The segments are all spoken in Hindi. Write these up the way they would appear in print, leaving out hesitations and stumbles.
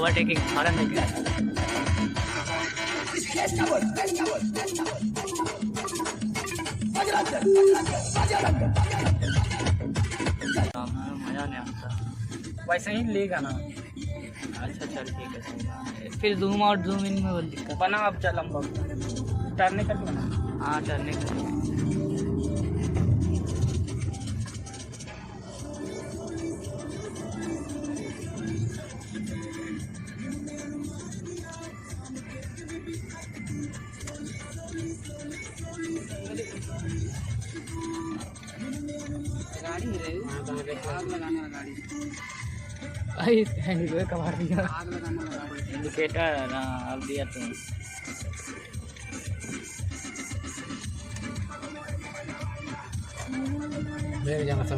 ओवरटेकिंग हॉर्न देख रहा मज़ा नहीं आता। वैसे ही लेगा ना। अच्छा चल ठीक है, फिर जूम आउट जूम इन में बहुत दिक्कत। बना अब चल हम लोग टर्न करके बना। हाँ टर्न कर। गाड़ी है आग लगाने वाला गाड़ी। भाई इंडिकेटर कब दिया? आग लगाने वाला गाड़ी। इंडिकेटर हाँ अब दिया तुम। मेरे जाना सब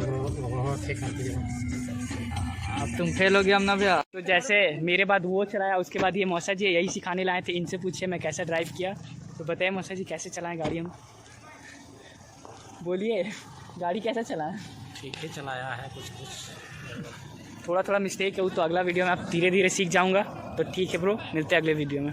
अब तुम फेल हो गया हम ना भैया। तो जैसे मेरे बाद वो चलाया, उसके बाद ये मौसा जी यही सिखाने लाए थे, इनसे पूछे मैं कैसे ड्राइव किया। तो बताइए मौसा जी कैसे चलाएं गाड़ी हम? बोलिए गाड़ी कैसे चलाएं? ठीक है चलाया है कुछ थोड़ा थोड़ा मिस्टेक है वो तो अगला वीडियो में आप धीरे धीरे सीख जाऊंगा। तो ठीक है ब्रो, मिलते हैं अगले वीडियो में।